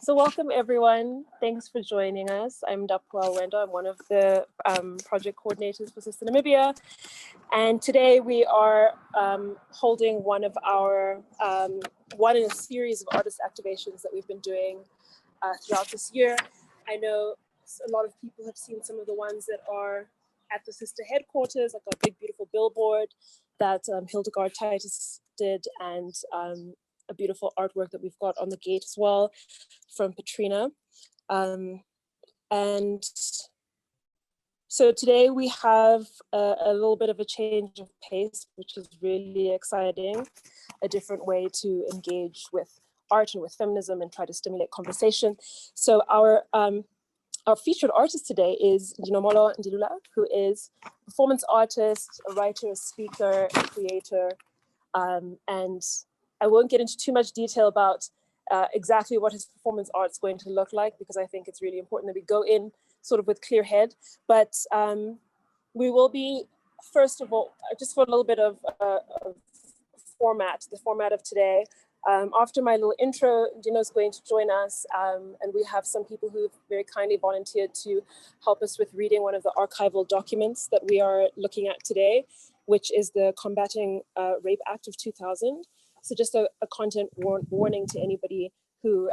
So welcome everyone. Thanks for joining us. I'm Ndapwa Wendo. I'm one of the project coordinators for Sister Namibia. And today we are holding one of our, one in a series of artist activations that we've been doing throughout this year. I know a lot of people have seen some of the ones that are at the Sister headquarters, like a big, beautiful billboard that Hildegard Titus did, and a beautiful artwork that we've got on the gate as well from Petrina. And so today we have a little bit of a change of pace, which is really exciting, a different way to engage with art and with feminism and try to stimulate conversation. So our featured artist today is Ndinomholo Ndilula, who is a performance artist, a writer, a speaker, a creator, and I won't get into too much detail about exactly what his performance art is going to look like, because I think it's really important that we go in sort of with clear head. But we will be, first of all, just for a little bit of format, the format of today. After my little intro, Dino's going to join us, and we have some people who've very kindly volunteered to help us with reading one of the archival documents that we are looking at today, which is the Combating Rape Act of 2000. So just a content warning to anybody who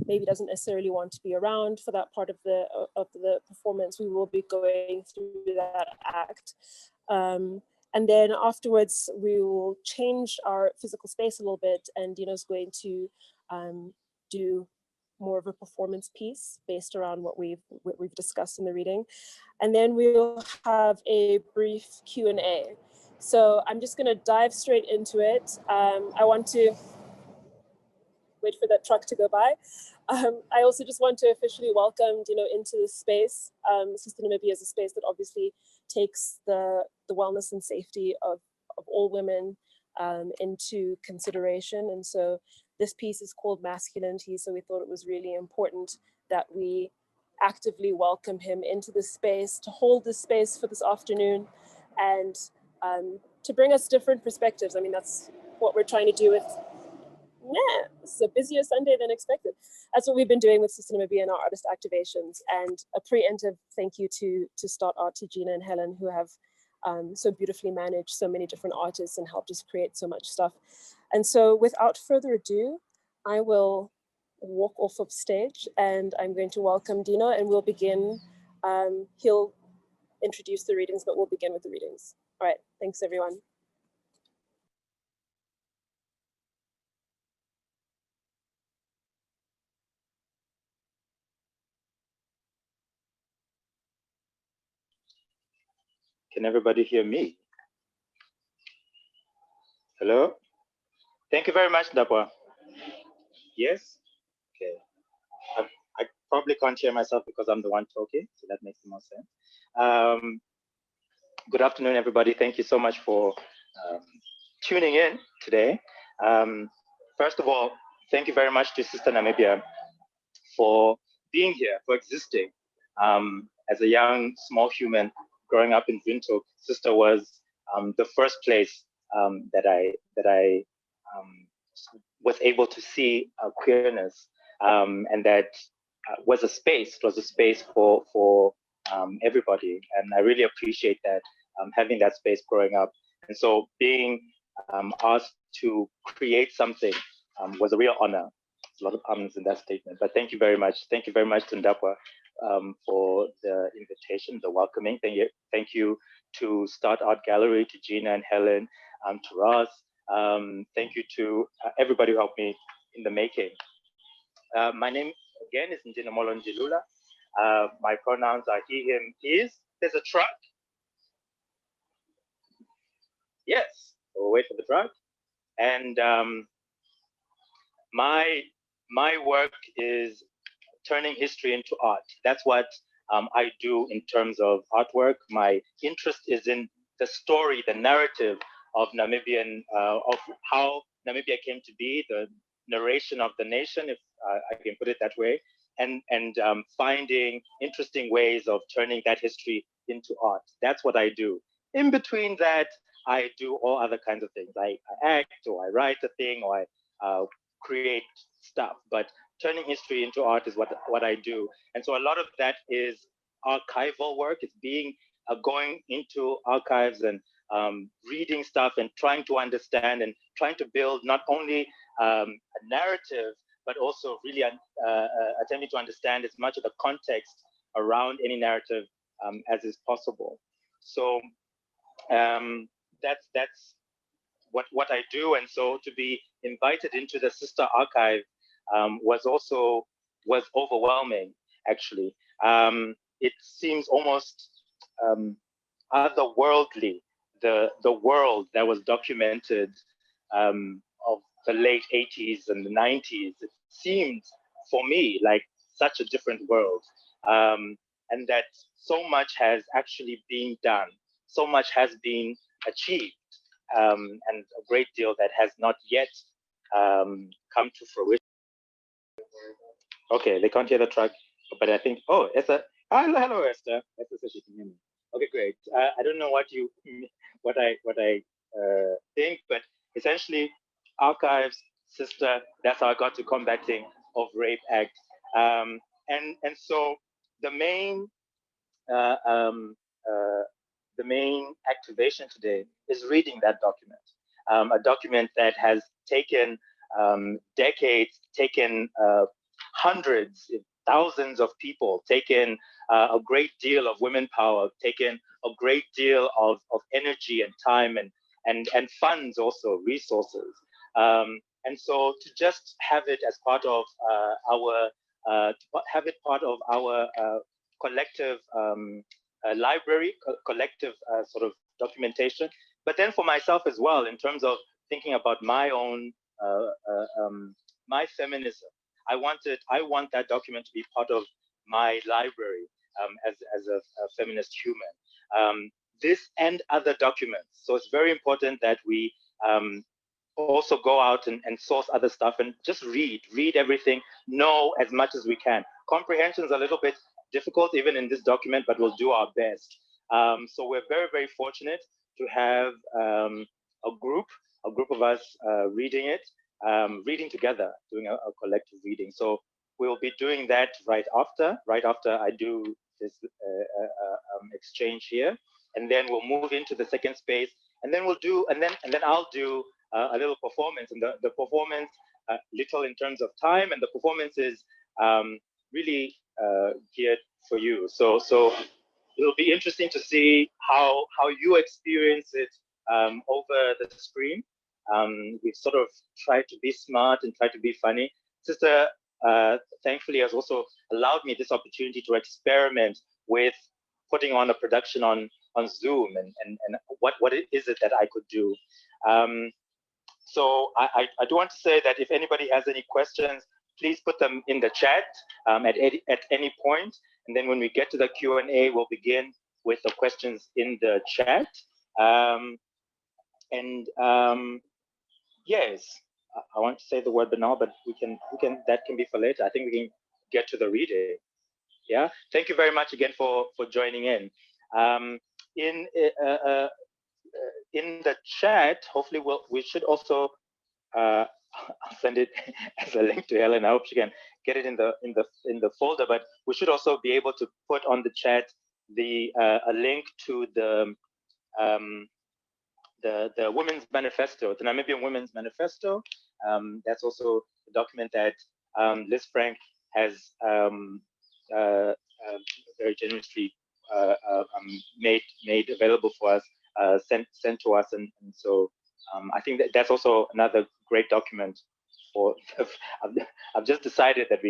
maybe doesn't necessarily want to be around for that part of the performance. We will be going through that act. And then afterwards, we will change our physical space a little bit, and Dino's going to do more of a performance piece based around what we've discussed in the reading. And then we'll have a brief Q&A. So I'm just gonna dive straight into it. I want to wait for that truck to go by. I also just want to officially welcome Dino into this space. Sister Namibia is a space that obviously takes the wellness and safety of all women into consideration. And so this piece is called mASCUliN, so we thought it was really important that we actively welcome him into this space, to hold this space for this afternoon, and to bring us different perspectives. I mean, that's what we're trying to do with, it's a busier Sunday than expected. That's what we've been doing with Sister Namibia and our artist activations. And a preemptive thank you to Start Art, to Gina and Helen, who have so beautifully managed so many different artists and helped us create so much stuff. And so without further ado, I will walk off of stage and I'm going to welcome Dino, and we'll begin. He'll introduce the readings, but we'll begin with the readings. All right, thanks everyone. Can everybody hear me? Hello? Thank you very much, Ndapwa. Yes? Okay. I probably can't hear myself because I'm the one talking, so that makes more sense. Good afternoon, everybody. Thank you so much for tuning in today. First of all, thank you very much to Sister Namibia for being here, for existing. As a young, small human growing up in Windhoek, Sister was the first place that I was able to see queerness, and that was a space. It was a space for everybody, and I really appreciate that, having that space growing up. And so being asked to create something was a real honor. A lot of ums in that statement, but thank you very much. Thank you very much to Ndapwa for the invitation, the welcoming. Thank you to Start Art Gallery, to Gina and Helen, to Ross. Thank you to everybody who helped me in the making. My name again is Ndinomholo Ndilula. My pronouns are he, him, his. There's a truck. Yes, we'll wait for the truck. And my work is turning history into art. That's what I do in terms of artwork. My interest is in the story, the narrative of Namibian, of how Namibia came to be, the narration of the nation, if I can put it that way, and finding interesting ways of turning that history into art. That's what I do. In between that, I do all other kinds of things. I act, or I write a thing, or I create stuff. But turning history into art is what I do. And so a lot of that is archival work. It's going into archives and reading stuff and trying to understand and trying to build not only a narrative, but also really attempting to understand as much of the context around any narrative as is possible. So that's what I do. And so to be invited into the Sister Archive was overwhelming, actually. It seems almost otherworldly, the world that was documented of the late 80s and the 90s. It seemed for me like such a different world, and that so much has actually been done, so much has been achieved, and a great deal that has not yet come to fruition. Okay, they can't hear the truck, but I think, oh, Esther. Hello, Esther. Esther says she can hear me. Okay, great. I don't know what I think, but essentially, archives, sister. That's how I got to Combating of Rape Act, and so the main activation today is reading that document, a document that has taken decades, taken hundreds, thousands of people, taken a great deal of women power, taken a great deal of energy and time and funds, also resources. And so to just have it as part of our collective library, collective sort of documentation, but then for myself as well, in terms of thinking about my own my feminism. I want that document to be part of my library as a feminist human. This and other documents. So it's very important that we also go out and source other stuff and just read everything, know as much as we can. Comprehension is a little bit difficult even in this document, but we'll do our best. So we're very, very fortunate to have a group of us reading it, reading together, doing a collective reading. So we'll be doing that right after I do this exchange here, and then we'll move into the second space, and then I'll do a little performance, and the performance, little in terms of time, and the performance is really geared for you. So it'll be interesting to see how you experience it over the screen. We've sort of tried to be smart and try to be funny. Sister, thankfully, has also allowed me this opportunity to experiment with putting on a production on Zoom and what is it that I could do. So I do want to say that if anybody has any questions, please put them in the chat at any point. And then when we get to the Q&A, we'll begin with the questions in the chat. Yes, I want to say the word banal, but that can be for later. I think we can get to the reading. Yeah, thank you very much again for joining in. In the chat, hopefully we should also I'll send it as a link to Helen. I hope she can get it in the folder. But we should also be able to put on the chat a link to the Women's Manifesto, the Namibian Women's Manifesto. That's also a document that Liz Frank has very generously made available for us, sent to us, and so I think that's also another great document for. I've just decided that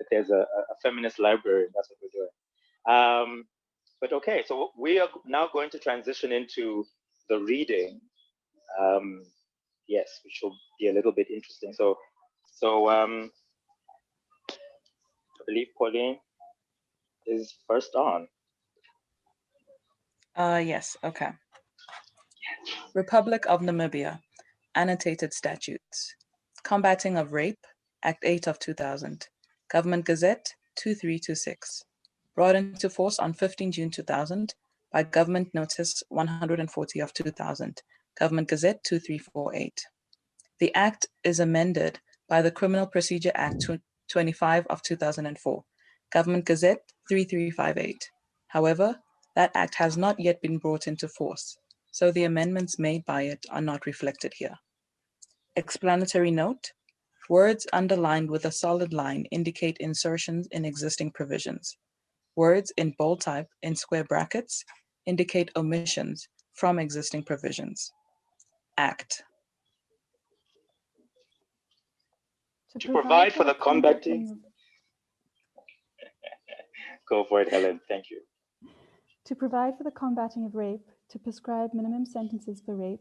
there's a feminist library. That's what we're doing. But okay, so we are now going to transition into the reading. Yes, which will be a little bit interesting. So I believe Pauline is first on. Yes, okay. Republic of Namibia, Annotated Statutes. Combating of Rape, Act 8 of 2000. Government Gazette 2326. Brought into force on 15 June 2000 by Government Notice 140 of 2000. Government Gazette 2348. The Act is amended by the Criminal Procedure Act 25 of 2004, Government Gazette 3358. However, that act has not yet been brought into force, so the amendments made by it are not reflected here. Explanatory note: words underlined with a solid line indicate insertions in existing provisions. Words in bold type in square brackets indicate omissions from existing provisions. Act. To provide for the combating. Go for it, Helen. Thank you. To provide for the combating of rape, to prescribe minimum sentences for rape,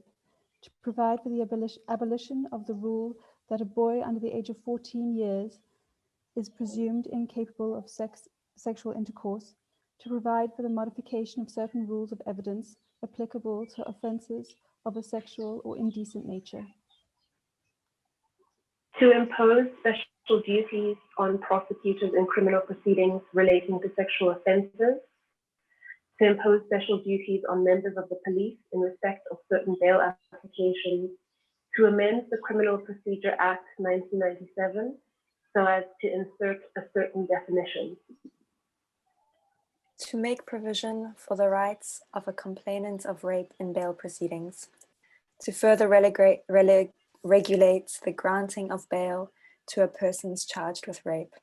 to provide for the abolition of the rule that a boy under the age of 14 years is presumed incapable of sexual intercourse, to provide for the modification of certain rules of evidence applicable to offences of a sexual or indecent nature. To impose special duties on prosecutors in criminal proceedings relating to sexual offences, to impose special duties on members of the police in respect of certain bail applications, to amend the Criminal Procedure Act 1997 so as to insert a certain definition. To make provision for the rights of a complainant of rape in bail proceedings, to further regulate the granting of bail to a person charged with rape,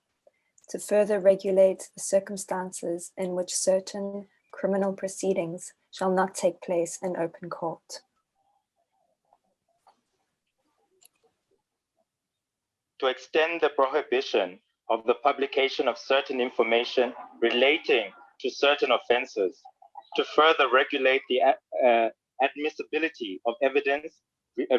to further regulate the circumstances in which certain criminal proceedings shall not take place in open court. To extend the prohibition of the publication of certain information relating to certain offences, to further regulate the admissibility of evidence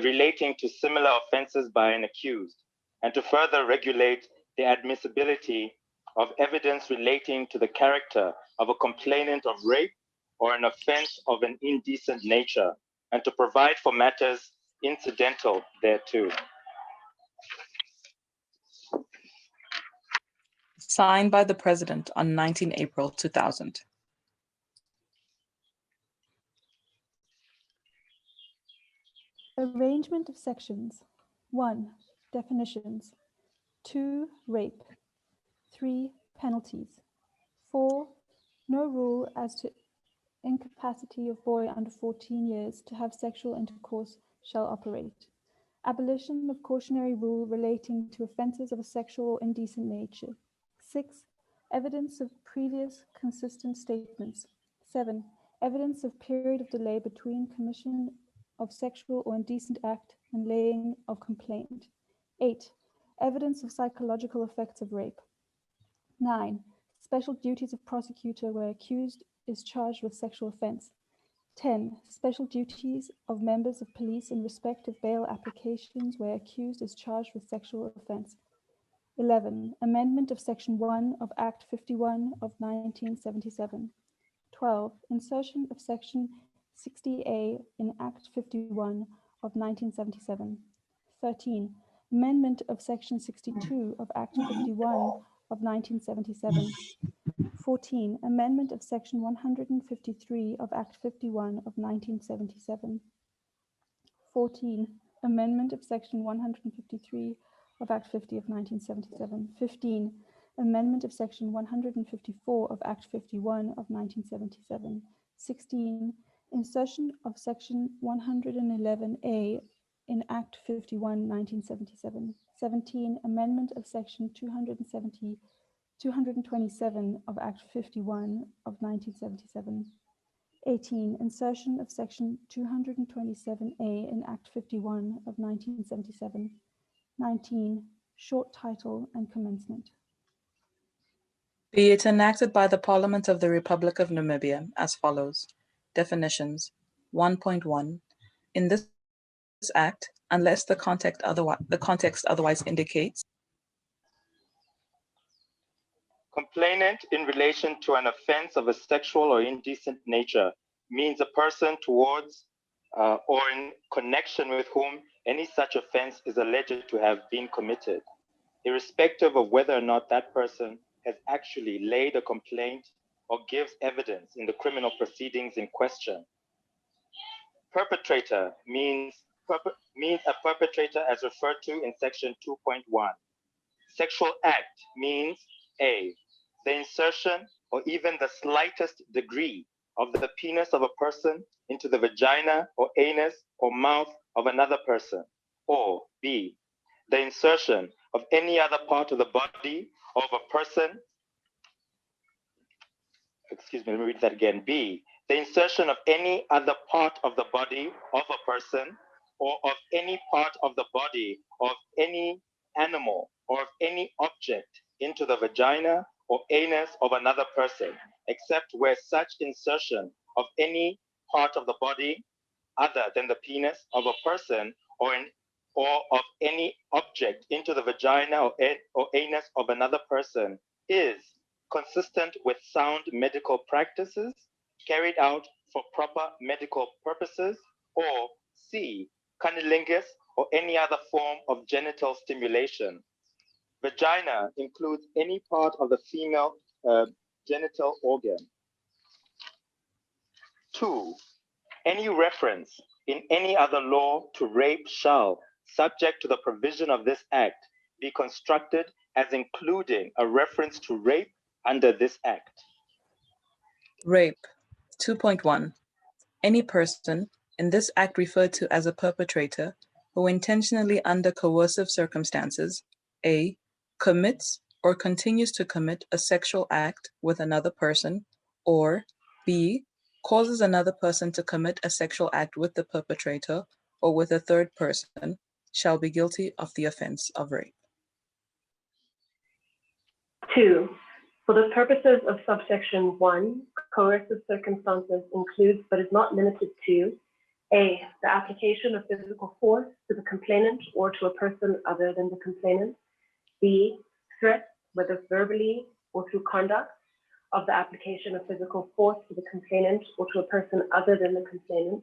relating to similar offences by an accused, and to further regulate the admissibility of evidence relating to the character of a complainant of rape or an offence of an indecent nature, and to provide for matters incidental thereto. Signed by the President on 19 April 2000. Arrangement of sections. 1. Definitions. 2. Rape. 3. Penalties. 4. No rule as to incapacity of boy under 14 years to have sexual intercourse shall operate. Abolition of cautionary rule relating to offences of a sexual or indecent nature. 6. Evidence of previous consistent statements. 7. Evidence of period of delay between commission of sexual or indecent act and laying of complaint. 8. Evidence of psychological effects of rape. 9. Special duties of prosecutor where accused is charged with sexual offence. 10. Special duties of members of police in respect of bail applications where accused is charged with sexual offence. 11. Amendment of Section 1 of Act 51 of 1977. 12. Insertion of Section 60A in Act 51 of 1977. 13. Amendment of Section 62 of Act 51 of 1977. 14. Amendment of Section 153 of Act 51 of 1977. 14. Amendment of Section 153 of Act 50 of 1977. 15. Amendment of Section 154 of Act 51 of 1977. 16. Insertion of Section 111A in Act 51, 1977. 17. Amendment of Section 227 of Act 51 of 1977. 18. Insertion of Section 227A in Act 51 of 1977. 19. Short title and commencement. Be it enacted by the Parliament of the Republic of Namibia as follows. Definitions. 1.1. In this Act, unless the context otherwise indicates, complainant in relation to an offense of a sexual or indecent nature means a person towards or in connection with whom any such offense is alleged to have been committed, irrespective of whether or not that person has actually laid a complaint or gives evidence in the criminal proceedings in question. Perpetrator means a perpetrator as referred to in Section 2.1. sexual act means A, the insertion or even the slightest degree of the penis of a person into the vagina or anus or mouth of another person, or B, the insertion of any other part of the body of a person, excuse me, let me read that again, B, the insertion of any other part of the body of a person or of any part of the body of any animal or of any object into the vagina or anus of another person, except where such insertion of any part of the body other than the penis of a person or of any object into the vagina or anus of another person is consistent with sound medical practices carried out for proper medical purposes, or C, cunnilingus or any other form of genital stimulation. Vagina includes any part of the female genital organ. 2, any reference in any other law to rape shall, subject to the provision of this act, be construed as including a reference to rape under this act. Rape. 2.1. Any person, in this act referred to as a perpetrator, who intentionally under coercive circumstances, A, commits or continues to commit a sexual act with another person, or B, causes another person to commit a sexual act with the perpetrator or with a third person, shall be guilty of the offense of rape. 2, for the purposes of subsection 1, coercive circumstances includes but is not limited to A, the application of physical force to the complainant or to a person other than the complainant. B, threats, whether verbally or through conduct, of the application of physical force to the complainant or to a person other than the complainant.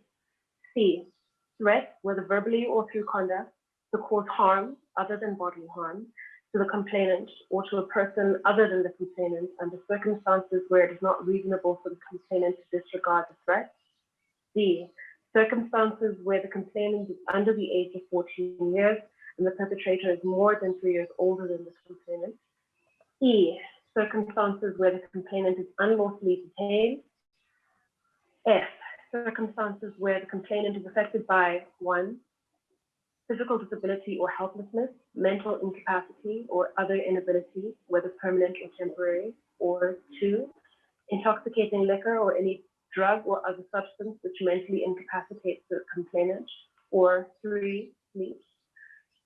C, threats, whether verbally or through conduct, to cause harm other than bodily harm to the complainant or to a person other than the complainant under circumstances where it is not reasonable for the complainant to disregard the threat. D, circumstances where the complainant is under the age of 14 years and the perpetrator is more than 3 years older than the complainant. E, circumstances where the complainant is unlawfully detained. F, circumstances where the complainant is affected by 1, physical disability or helplessness, mental incapacity or other inability, whether permanent or temporary, or 2, intoxicating liquor or any drug or other substance which mentally incapacitates the complainant, or 3, sleep,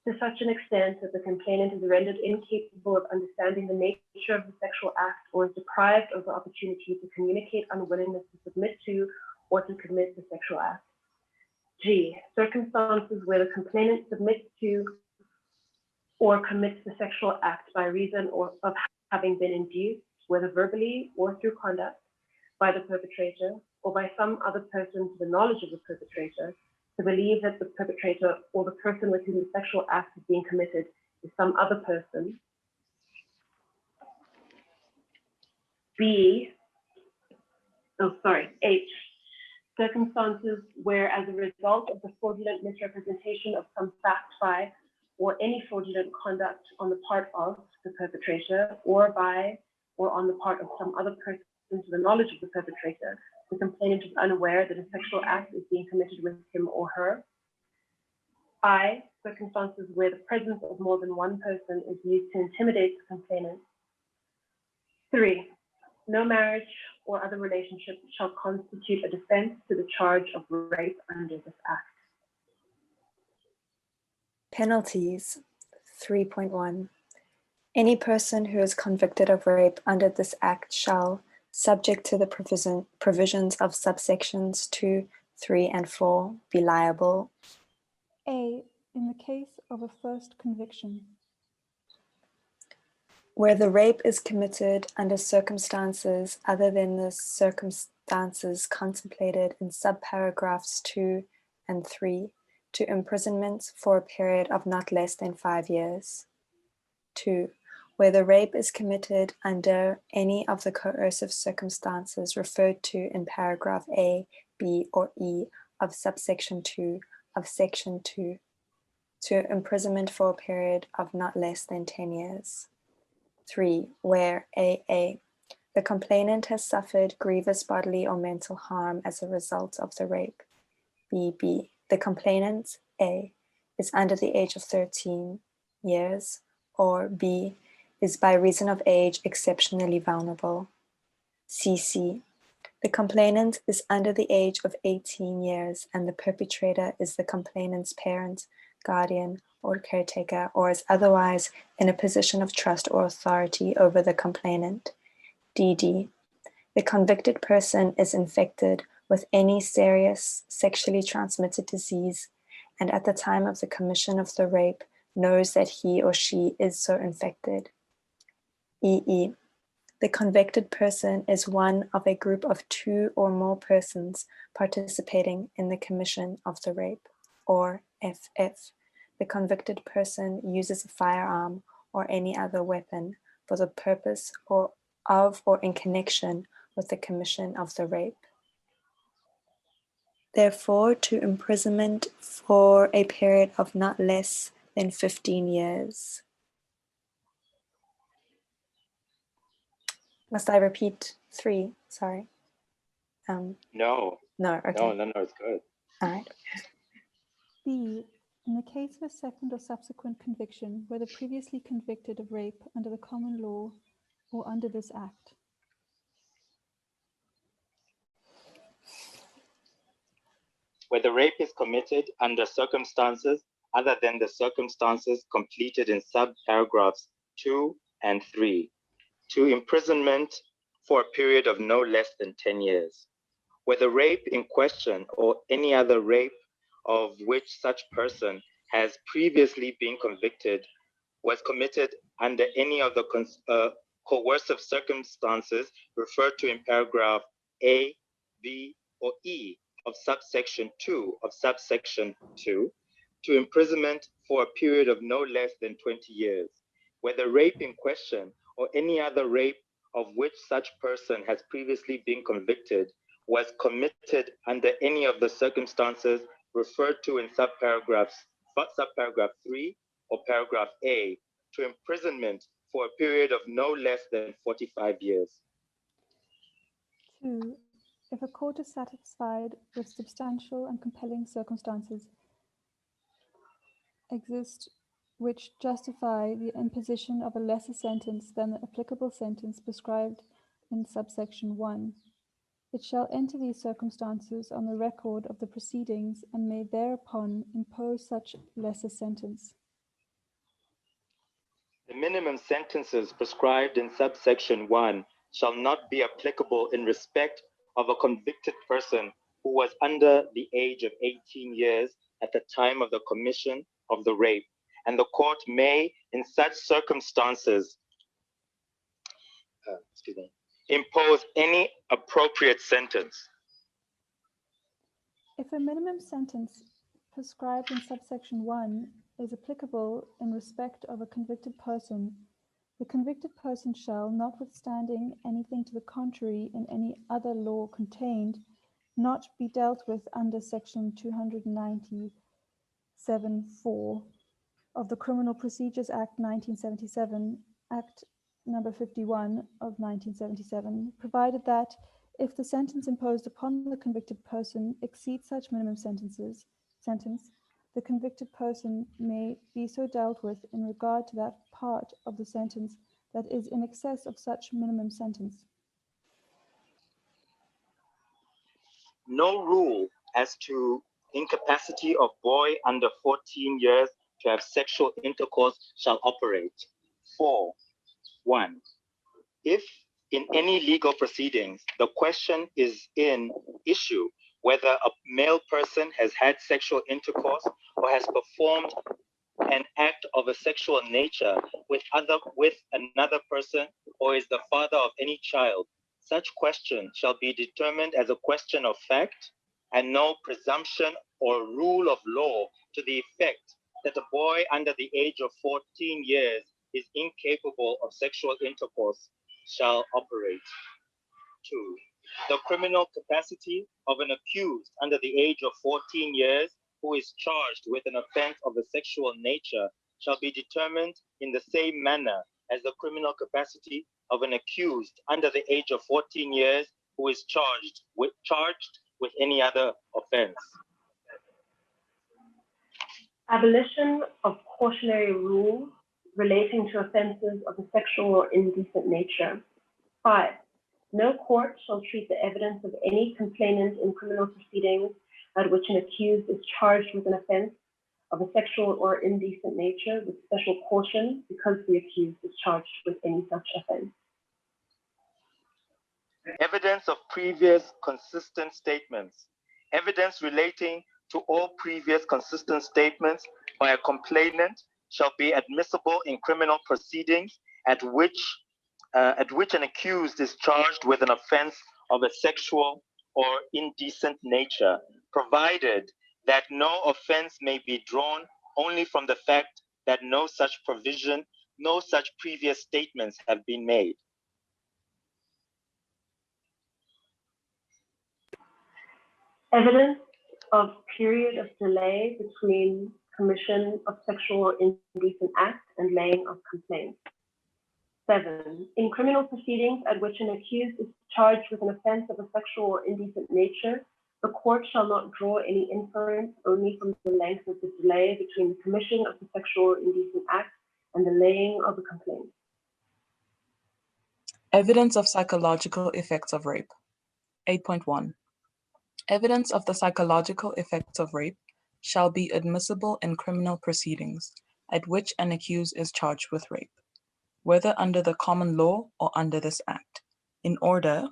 to such an extent that the complainant is rendered incapable of understanding the nature of the sexual act or is deprived of the opportunity to communicate unwillingness to submit to or to commit the sexual act. G, circumstances where the complainant submits to or commits the sexual act by reason of having been induced, whether verbally or through conduct, by the perpetrator or by some other person to the knowledge of the perpetrator, to believe that the perpetrator or the person with whom the sexual act is being committed is some other person. H, circumstances where as a result of the fraudulent misrepresentation of some fact by or any fraudulent conduct on the part of the perpetrator or by or on the part of some other person to the knowledge of the perpetrator, the complainant is unaware that a sexual act is being committed with him or her. I, circumstances where the presence of more than one person is used to intimidate the complainant. 3, no marriage or other relationship shall constitute a defense to the charge of rape under this act. Penalties. 3.1. Any person who is convicted of rape under this act shall, subject to the provisions of subsections 2, 3, and 4, be liable. A, in the case of a first conviction. Where the rape is committed under circumstances other than the circumstances contemplated in subparagraphs 2 and 3, to imprisonment for a period of not less than 5 years. 2. Where the rape is committed under any of the coercive circumstances referred to in paragraph A, B, or E of subsection 2 of section 2. 2. Imprisonment for a period of not less than 10 years. 3. Where A. The complainant has suffered grievous bodily or mental harm as a result of the rape. B. The complainant, A, is under the age of 13 years, or B, is by reason of age exceptionally vulnerable. C. The complainant is under the age of 18 years and the perpetrator is the complainant's parent, guardian, or caretaker, or is otherwise in a position of trust or authority over the complainant. D. The convicted person is infected with any serious sexually transmitted disease and at the time of the commission of the rape knows that he or she is so infected. E. The convicted person is one of a group of 2 or more persons participating in the commission of the rape. Or F. The convicted person uses a firearm or any other weapon for the purpose or in connection with the commission of the rape. Therefore, to imprisonment for a period of not less than 15 years. Must I repeat 3? Sorry. No. No, okay. No, it's good. All right. B. In the case of a second or subsequent conviction, whether previously convicted of rape under the common law or under this act. Where the rape is committed under circumstances other than the circumstances completed in subparagraphs 2 and 3, to imprisonment for a period of no less than 10 years. Where the rape in question or any other rape of which such person has previously been convicted was committed under any of the coercive circumstances referred to in paragraph A, B, or E of subsection 2 of subsection 2, to imprisonment for a period of no less than 20 years, where the rape in question or any other rape of which such person has previously been convicted was committed under any of the circumstances referred to in subparagraph 3 or paragraph A, to imprisonment for a period of no less than 45 years. 2. If a court is satisfied with substantial and compelling circumstances exist which justify the imposition of a lesser sentence than the applicable sentence prescribed in subsection 1, it shall enter these circumstances on the record of the proceedings and may thereupon impose such lesser sentence. The minimum sentences prescribed in subsection 1 shall not be applicable in respect of a convicted person who was under the age of 18 years at the time of the commission of the rape, and the court may, in such circumstances, impose any appropriate sentence. If a minimum sentence prescribed in subsection 1 is applicable in respect of a convicted person, the convicted person shall, notwithstanding anything to the contrary in any other law contained, not be dealt with under section 297(4) of the Criminal Procedures Act 1977, Act number 51 of 1977, provided that if the sentence imposed upon the convicted person exceeds such minimum sentence, the convicted person may be so dealt with in regard to that part of the sentence that is in excess of such minimum sentence. No rule as to incapacity of boy under 14 years to have sexual intercourse shall operate. 4.1. If in any legal proceedings, the question is in issue whether a male person has had sexual intercourse or has performed an act of a sexual nature with another person or is the father of any child, such question shall be determined as a question of fact and no presumption or rule of law to the effect that a boy under the age of 14 years is incapable of sexual intercourse shall operate. 2. The criminal capacity of an accused under the age of 14 years who is charged with an offense of a sexual nature shall be determined in the same manner as the criminal capacity of an accused under the age of 14 years who is charged with any other offense. Abolition of cautionary rules relating to offenses of a sexual or indecent nature. 5. No court shall treat the evidence of any complainant in criminal proceedings at which an accused is charged with an offense of a sexual or indecent nature with special caution because the accused is charged with any such offense. Evidence of previous consistent statements. Evidence relating to all previous consistent statements by a complainant shall be admissible in criminal proceedings at which an accused is charged with an offense of a sexual or indecent nature, provided that no offense may be drawn only from the fact that no such previous statements have been made. Evidence of period of delay between commission of sexual or indecent act and laying of complaint. 7. In criminal proceedings at which an accused is charged with an offense of a sexual or indecent nature, the court shall not draw any inference only from the length of the delay between the commission of the sexual or indecent act and the laying of a complaint. Evidence of psychological effects of rape. 8.1. Evidence of the psychological effects of rape shall be admissible in criminal proceedings at which an accused is charged with rape, whether under the common law or under this act, in order,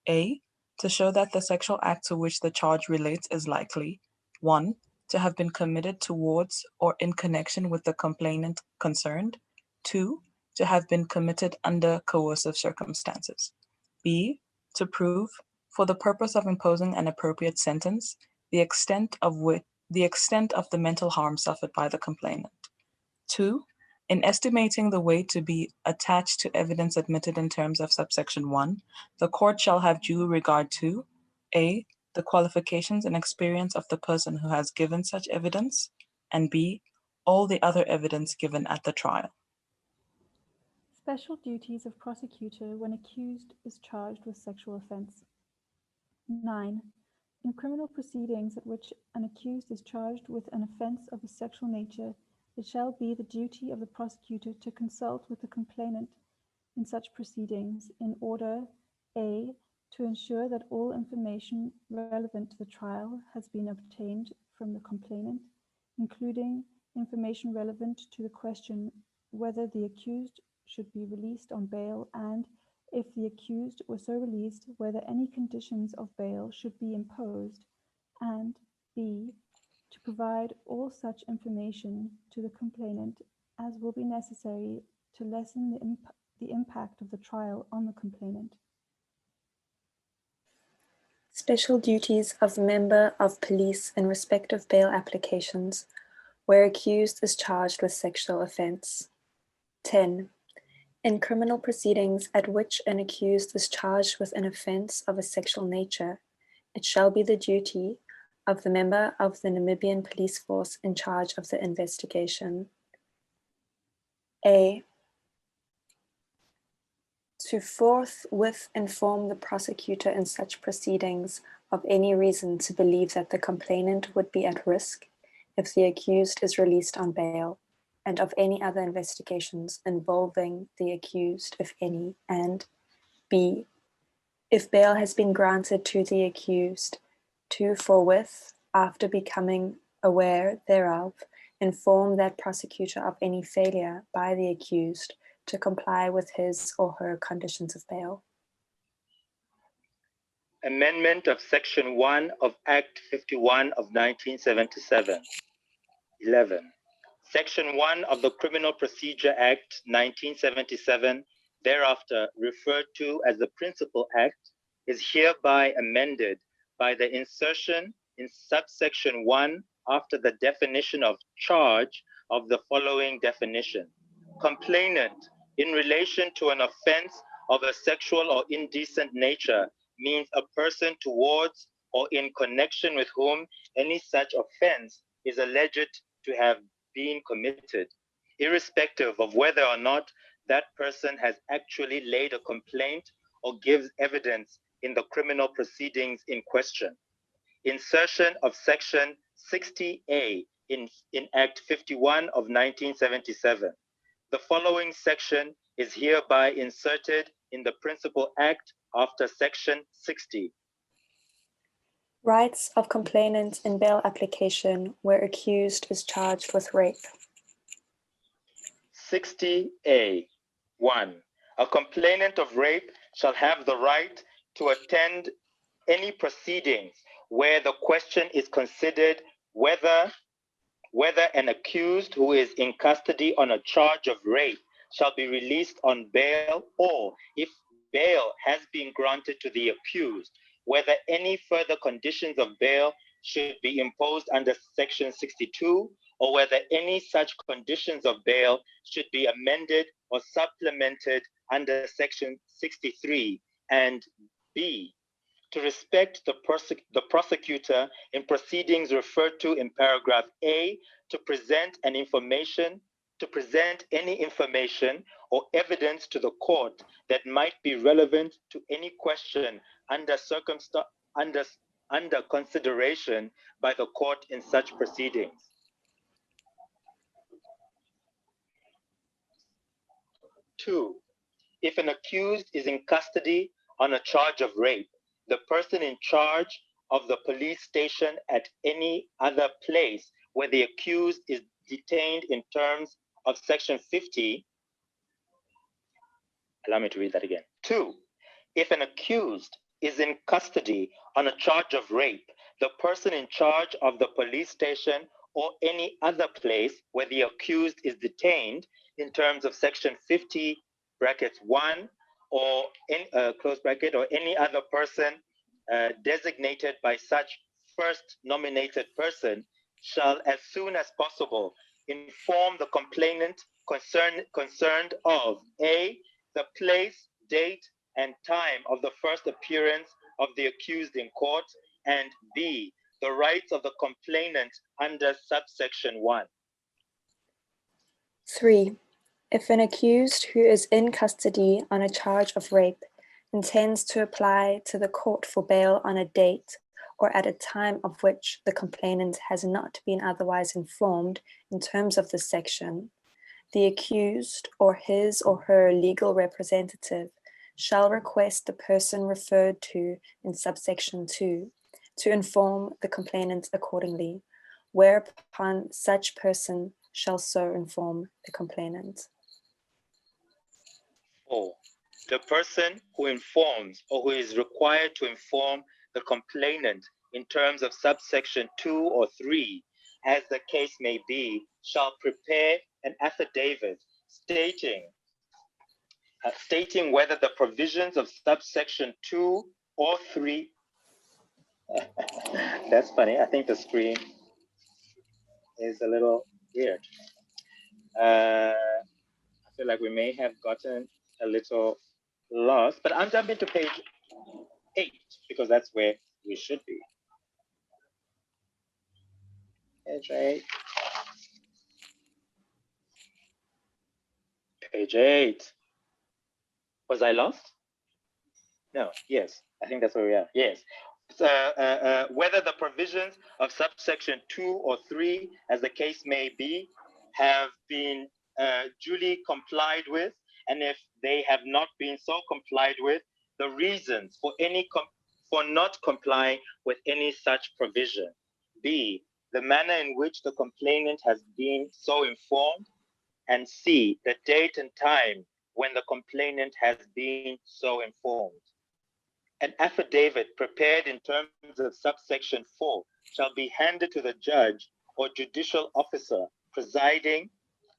A, to show that the sexual act to which the charge relates is likely, 1, to have been committed towards or in connection with the complainant concerned, 2, to have been committed under coercive circumstances, B, to prove, for the purpose of imposing an appropriate sentence, the extent of the mental harm suffered by the complainant. 2, in estimating the weight to be attached to evidence admitted in terms of subsection 1, the court shall have due regard to A, the qualifications and experience of the person who has given such evidence, and B, all the other evidence given at the trial. Special duties of prosecutor when accused is charged with sexual offense. 9. In criminal proceedings at which an accused is charged with an offense of a sexual nature, it shall be the duty of the prosecutor to consult with the complainant in such proceedings in order, A, to ensure that all information relevant to the trial has been obtained from the complainant, including information relevant to the question whether the accused should be released on bail and, if the accused were so released, whether any conditions of bail should be imposed, and B, to provide all such information to the complainant as will be necessary to lessen the impact of the trial on the complainant. Special duties of member of police in respect of bail applications where accused is charged with sexual offense. 10. In criminal proceedings at which an accused is charged with an offense of a sexual nature, it shall be the duty of the member of the Namibian police force in charge of the investigation. A, to forthwith inform the prosecutor in such proceedings of any reason to believe that the complainant would be at risk if the accused is released on bail, and of any other investigations involving the accused, if any, and B, if bail has been granted to the accused, to forthwith, after becoming aware thereof, inform that prosecutor of any failure by the accused to comply with his or her conditions of bail. Amendment of Section 1 of Act 51 of 1977. 11. Section 1 of the Criminal Procedure Act 1977, thereafter referred to as the Principal Act, is hereby amended by the insertion in subsection 1 after the definition of charge of the following definition. Complainant in relation to an offense of a sexual or indecent nature means a person towards or in connection with whom any such offense is alleged to have been committed, irrespective of whether or not that person has actually laid a complaint or gives evidence in the criminal proceedings in question. Insertion of Section 60A in Act 51 of 1977. The following section is hereby inserted in the Principal Act after Section 60. Rights of complainant in bail application where accused is charged with rape. 60A. 1. A complainant of rape shall have the right to attend any proceedings where the question is considered whether an accused who is in custody on a charge of rape shall be released on bail, or if bail has been granted to the accused, whether any further conditions of bail should be imposed under Section 62, or whether any such conditions of bail should be amended or supplemented under Section 63, and B, to respect the prosecutor in proceedings referred to in paragraph A to present any information or evidence to the court that might be relevant to any question under consideration by the court in such proceedings. Two, if an accused is in custody on a charge of rape, the person in charge of the police station at any other place where the accused is detained in terms of Section 50, allow me to read that again. 2, if an accused is in custody on a charge of rape, the person in charge of the police station or any other place where the accused is detained in terms of Section 50, brackets 1, or close bracket, or any other person designated by such first nominated person shall, as soon as possible, inform the complainant concerned of A, the place, date, and time of the first appearance of the accused in court, and B, the rights of the complainant under subsection 1. 3. If an accused who is in custody on a charge of rape intends to apply to the court for bail on a date or at a time of which the complainant has not been otherwise informed in terms of this section, the accused or his or her legal representative shall request the person referred to in subsection 2 to inform the complainant accordingly, whereupon such person shall so inform the complainant. 4. The person who informs or who is required to inform the complainant in terms of subsection 2 or 3, as the case may be, shall prepare an affidavit stating whether the provisions of subsection 2 or 3 that's funny, I think the screen is a little weird. I feel like we may have gotten a little lost, but I'm jumping to page 8 because that's where we should be. Page 8. Page 8. Was I lost? No, yes, I think that's where we are. Yes. Whether the provisions of subsection 2 or 3, as the case may be, have been duly complied with, and if they have not been so complied with, the reasons for not complying with any such provision. B, the manner in which the complainant has been so informed, and C, the date and time when the complainant has been so informed. An affidavit prepared in terms of subsection 4 shall be handed to the judge or judicial officer presiding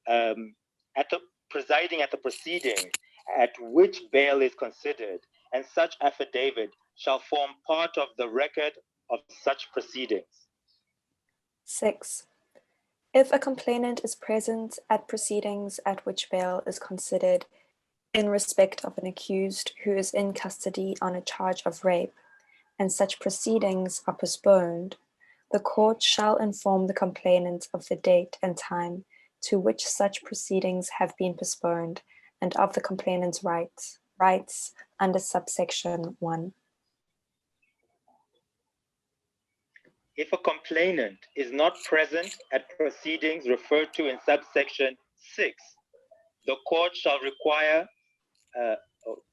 at the proceeding at which bail is considered, and such affidavit shall form part of the record of such proceedings. 6. If a complainant is present at proceedings at which bail is considered in respect of an accused who is in custody on a charge of rape, and such proceedings are postponed, The court shall inform the complainant of the date and time to which such proceedings have been postponed and of the complainant's rights under subsection 1. If a complainant is not present at proceedings referred to in subsection 6, the court shall require,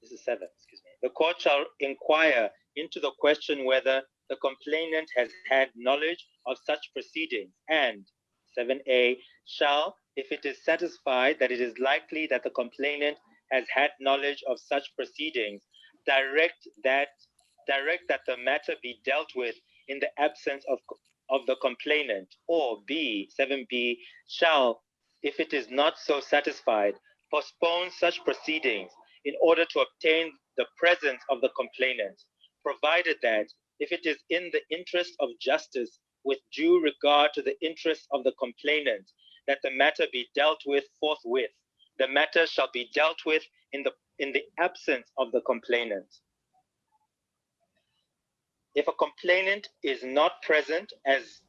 this is 7, excuse me. The court shall inquire into the question whether the complainant has had knowledge of such proceedings, and 7a, shall, if it is satisfied that it is likely that the complainant has had knowledge of such proceedings, direct that the matter be dealt with in the absence of the complainant, or B, 7b, shall, if it is not so satisfied, postpone such proceedings in order to obtain the presence of the complainant, provided that, if it is in the interest of justice with due regard to the interests of the complainant, that the matter be dealt with forthwith. The matter shall be dealt with in the absence of the complainant. If a complainant is not present as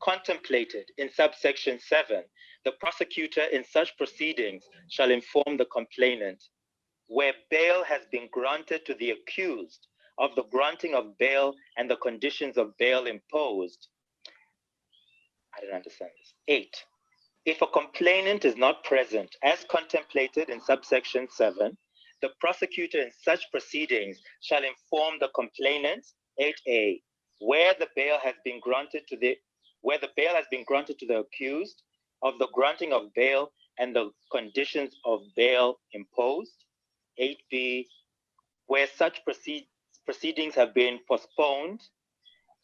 contemplated in subsection 7, the prosecutor in such proceedings shall inform the complainant, where bail has been granted to the accused, of the granting of bail and the conditions of bail imposed. I don't understand this. 8. If a complainant is not present as contemplated in subsection 7, the prosecutor in such proceedings shall inform the complainant, 8a, where the bail has been granted to the accused, of the granting of bail and the conditions of bail imposed, 8b, where such proceedings have been postponed,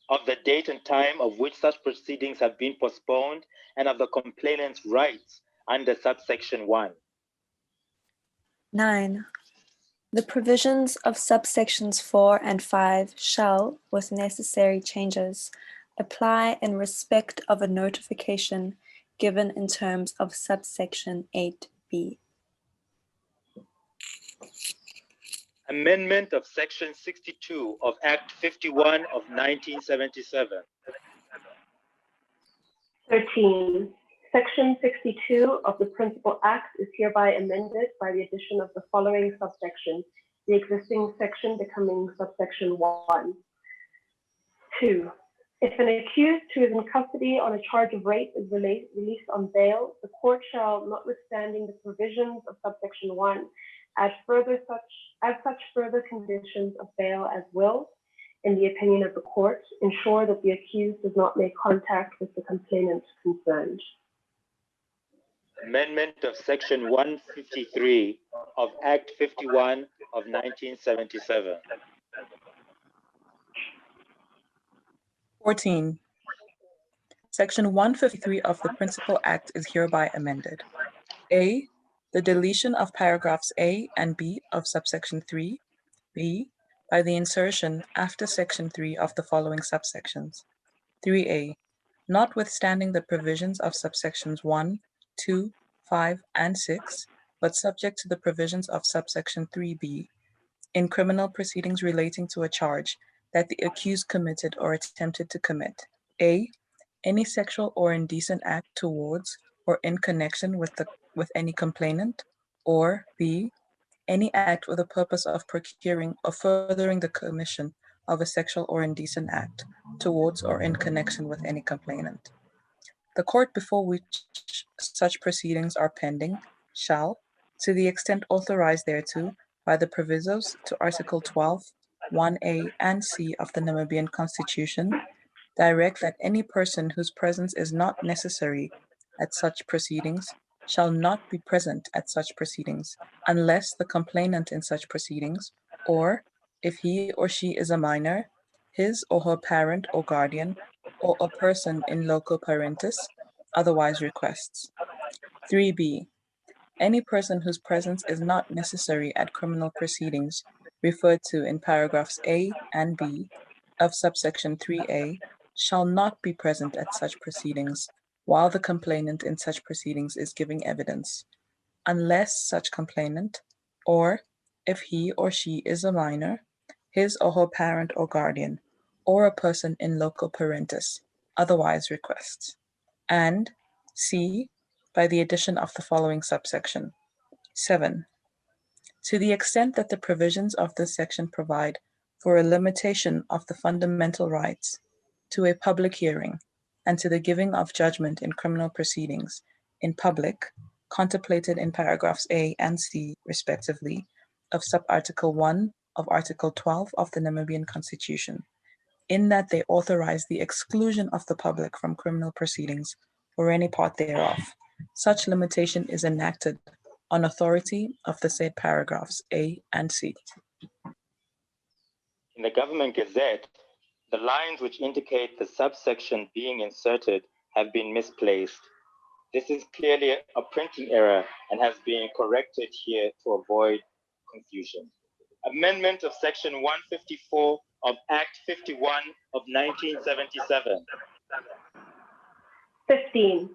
of the date and time of which such proceedings have been postponed, and of the complainant's rights under subsection 1. 9. The provisions of subsections 4 and 5 shall, with necessary changes, apply in respect of a notification given in terms of subsection 8b. Amendment of Section 62 of Act 51 of 1977. 13. Section 62 of the Principal Act is hereby amended by the addition of the following subsection, the existing section becoming subsection 1. 2. If an accused who is in custody on a charge of rape is released on bail, the court shall, notwithstanding the provisions of subsection 1, add such further conditions of bail as will, in the opinion of the court, ensure that the accused does not make contact with the complainant concerned. Amendment of Section 153 of Act 51 of 1977. 14. Section 153 of the Principal Act is hereby amended. A. The deletion of paragraphs A and B of subsection 3. B. By the insertion after section 3 of the following subsections. 3a. Notwithstanding the provisions of subsections 1, 2, 5, and 6, but subject to the provisions of subsection 3b, in criminal proceedings relating to a charge that the accused committed or attempted to commit. A. Any sexual or indecent act towards or in connection with any complainant, or B. Any act with the purpose of procuring or furthering the commission of a sexual or indecent act towards or in connection with any complainant. The court before which such proceedings are pending shall, to the extent authorized thereto by the provisos to Article 12, 1a and c of the Namibian Constitution, direct that any person whose presence is not necessary at such proceedings shall not be present at such proceedings unless the complainant in such proceedings, or if he or she is a minor, his or her parent or guardian, or a person in loco parentis, otherwise requests. 3b. Any person whose presence is not necessary at criminal proceedings referred to in paragraphs A and B of subsection 3a shall not be present at such proceedings while the complainant in such proceedings is giving evidence, unless such complainant, or if he or she is a minor, his or her parent or guardian, or a person in loco parentis otherwise requests. And C, by the addition of the following subsection. 7. To the extent that the provisions of this section provide for a limitation of the fundamental rights to a public hearing and to the giving of judgment in criminal proceedings in public, contemplated in paragraphs A and C, respectively, of subarticle 1 of Article 12 of the Namibian Constitution, in that they authorize the exclusion of the public from criminal proceedings or any part thereof. Such limitation is enacted on authority of the said paragraphs A and C. In the Government Gazette, the lines which indicate the subsection being inserted have been misplaced. This is clearly a printing error and has been corrected here to avoid confusion. Amendment of Section 154 of Act 51 of 1977. 15.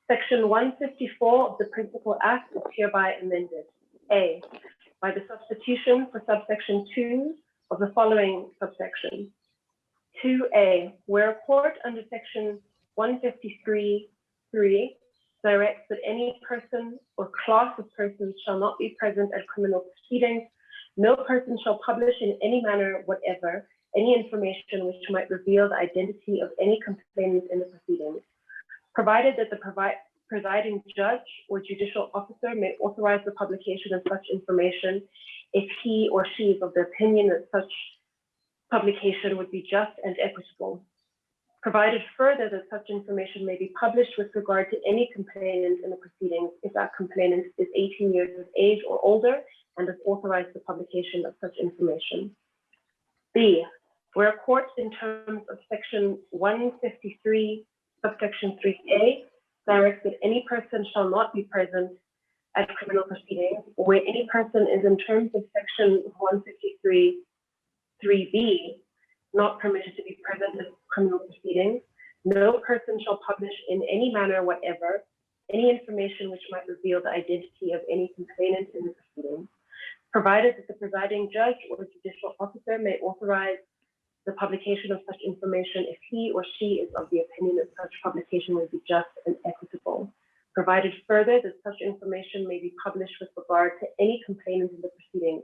Section 154 of the Principal Act is hereby amended. A, by the substitution for subsection 2 of the following subsection. 2A, where a court under section 153(3) directs that any person or class of persons shall not be present at criminal proceedings, no person shall publish in any manner whatever any information which might reveal the identity of any complainant in the proceedings, provided that the presiding judge or judicial officer may authorize the publication of such information if he or she is of the opinion that such publication would be just and equitable. Provided further that such information may be published with regard to any complainant in the proceedings if that complainant is 18 years of age or older and has authorized the publication of such information. B, where a court in terms of section 153, subsection 3A, directs that any person shall not be present at criminal proceedings, or where any person is in terms of section 153, 3B, not permitted to be present at criminal proceedings, no person shall publish in any manner whatever any information which might reveal the identity of any complainant in the proceedings, provided that the presiding judge or judicial officer may authorize the publication of such information if he or she is of the opinion that such publication will be just and equitable. Provided further that such information may be published with regard to any complainant in the proceedings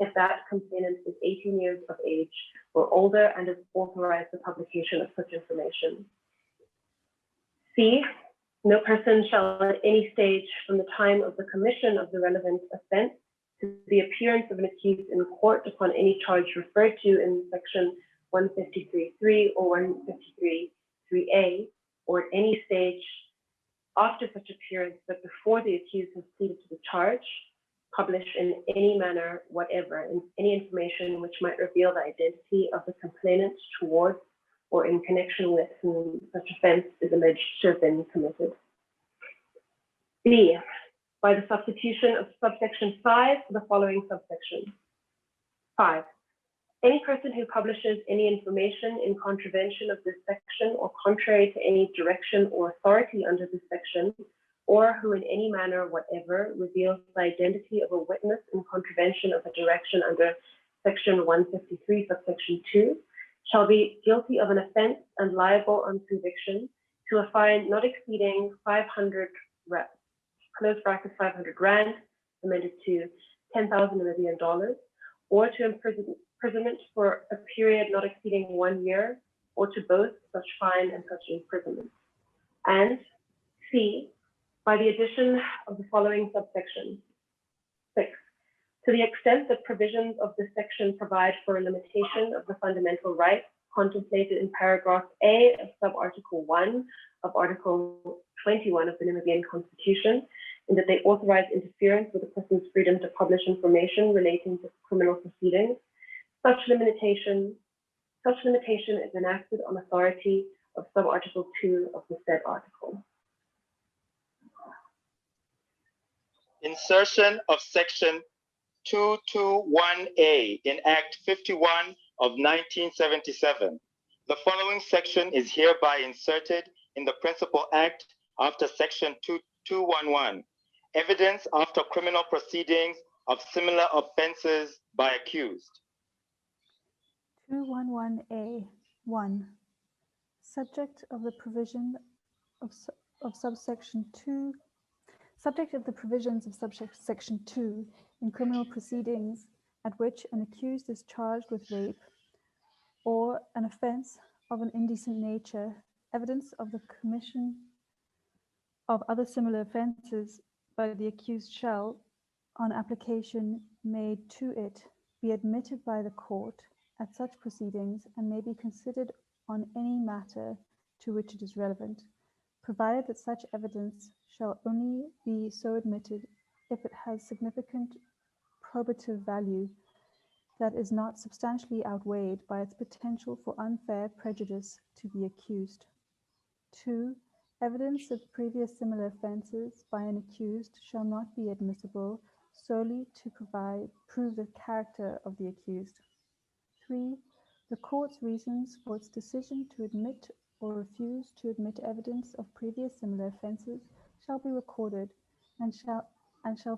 if that complainant is 18 years of age or older and has authorized the publication of such information. C, no person shall at any stage from the time of the commission of the relevant offense to the appearance of an accused in court upon any charge referred to in section 153(3) or 153(3A, or at any stage after such appearance but before the accused has pleaded to the charge, publish in any manner whatever any information which might reveal the identity of the complainant towards or in connection with whom such offense is alleged to have been committed. B, by the substitution of subsection 5 for the following subsection. 5. Any person who publishes any information in contravention of this section or contrary to any direction or authority under this section, or who in any manner whatever reveals the identity of a witness in contravention of a direction under section 153, subsection 2, shall be guilty of an offense and liable on conviction to a fine not exceeding 500 close bracket 500 rand, amended to 10,000 Namibian dollars, or to imprisonment for a period not exceeding 1 year, or to both such fine and such imprisonment. And C, by the addition of the following subsection. 6. To the extent that provisions of this section provide for a limitation of the fundamental rights contemplated in paragraph A of subarticle 1 of article 21 of the Namibian Constitution, in that they authorize interference with a person's freedom to publish information relating to criminal proceedings, such limitation is enacted on authority of subarticle 2 of the said article. Insertion of section 221A in Act 51 of 1977. The following section is hereby inserted in the Principal Act after section 211, evidence after criminal proceedings of similar offenses by accused. 211A. 1. Subject of the provision of subsection 2. Subject of the provisions of subsection 2 in criminal proceedings at which an accused is charged with rape or an offence of an indecent nature, evidence of the commission of other similar offences by the accused shall, on application made to it, be admitted by the court at such proceedings and may be considered on any matter to which it is relevant, provided that such evidence shall only be so admitted if it has significant probative value that is not substantially outweighed by its potential for unfair prejudice to the accused. 2. Evidence of previous similar offences by an accused shall not be admissible solely to prove the character of the accused. 3. The court's reasons for its decision to admit or refuse to admit evidence of previous similar offences shall be recorded and shall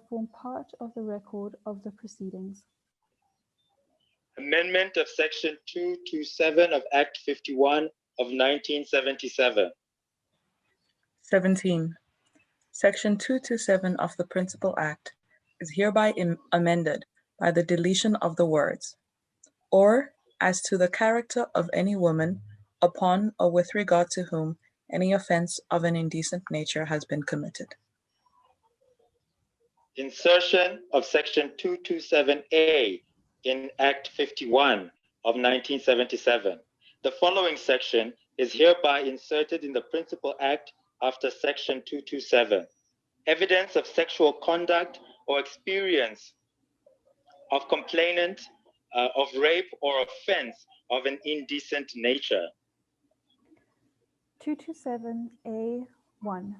form part of the record of the proceedings. Amendment of Section 227 of Act 51 of 1977. 17. Section 227 of the Principal Act is hereby amended by the deletion of the words, or as to the character of any woman upon or with regard to whom any offence of an indecent nature has been committed. Insertion of Section 227A in Act 51 of 1977. The following section is hereby inserted in the Principal Act after Section 227. Evidence of sexual conduct or experience of complainant of rape or offense of an indecent nature. 227A1.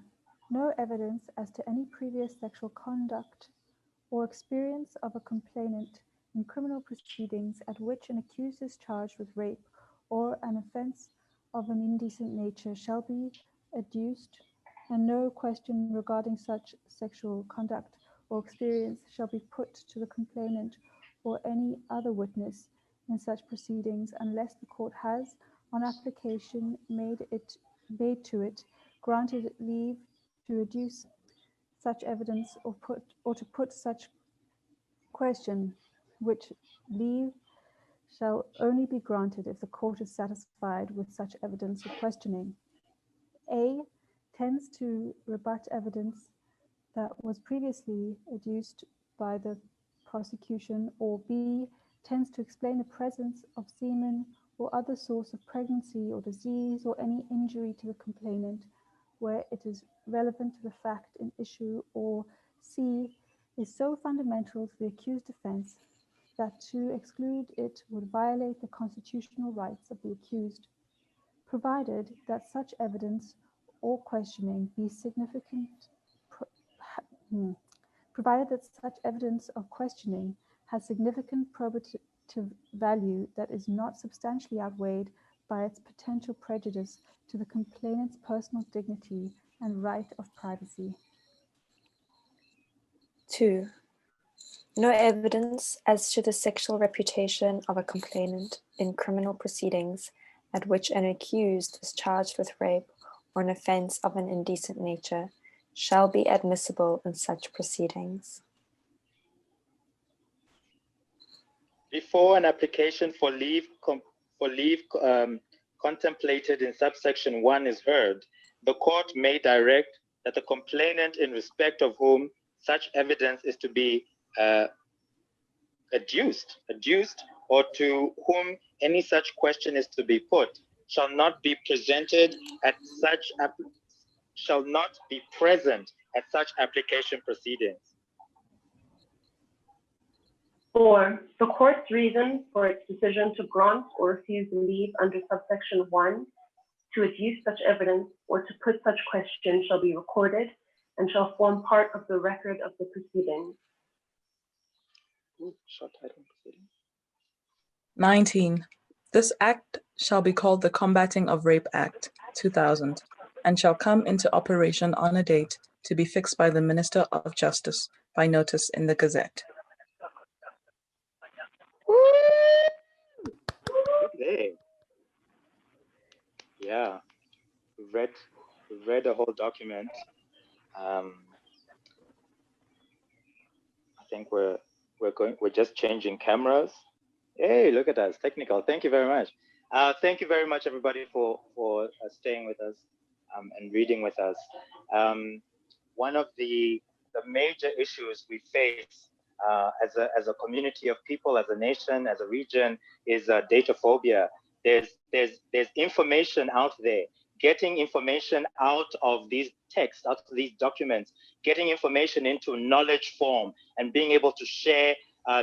No evidence as to any previous sexual conduct or experience of a complainant in criminal proceedings at which an accused is charged with rape or an offense of an indecent nature shall be adduced, and no question regarding such sexual conduct or experience shall be put to the complainant or any other witness in such proceedings unless the court has, on application made to it, granted leave to adduce such evidence or to put such question, which leave shall only be granted if the court is satisfied with such evidence or questioning. A tends to rebut evidence that was previously adduced by the prosecution, or B tends to explain the presence of semen or other source of pregnancy or disease or any injury to the complainant where it is relevant to the fact in issue, or C is so fundamental to the accused offence that to exclude it would violate the constitutional rights of the accused, provided that such evidence or questioning be significant, provided that such evidence of questioning has significant probative value that is not substantially outweighed by its potential prejudice to the complainant's personal dignity and right of privacy. 2. No evidence as to the sexual reputation of a complainant in criminal proceedings at which an accused is charged with rape or an offence of an indecent nature shall be admissible in such proceedings. Before an application for leave contemplated in subsection 1 is heard, the court may direct that the complainant in respect of whom such evidence is to be adduced, or to whom any such question is to be put, shall not be present at such application proceedings. 4. The court's reason for its decision to grant or refuse leave under subsection 1 to adduce such evidence or to put such question shall be recorded and shall form part of the record of the proceedings. 19. This Act shall be called the Combating of Rape Act, 2000, and shall come into operation on a date to be fixed by the Minister of Justice by notice in the Gazette. Okay. Yeah, we've read the whole document. I think we're just changing cameras. Hey, look at us, technical. Thank you very much. Thank you very much, everybody, for staying with us and reading with us. One of the major issues we face as a community of people, as a nation, as a region, is data phobia. There's information out there. Getting information out of these texts, out of these documents, getting information into knowledge form, and being able to share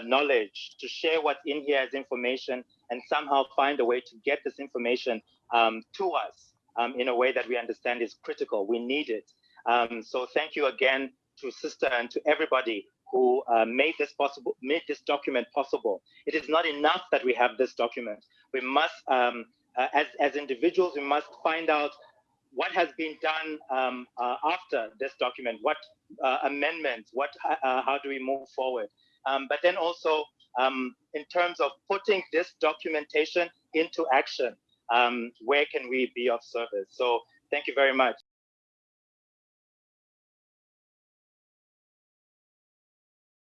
knowledge, to share what's in here as information, and somehow find a way to get this information to us in a way that we understand is critical. We need it. So thank you again to Sister and to everybody who made this possible, made this document possible. It is not enough that we have this document. We must, as individuals, we must find out what has been done after this document, what amendments, how do we move forward? But then also, in terms of putting this documentation into action, where can we be of service? So thank you very much.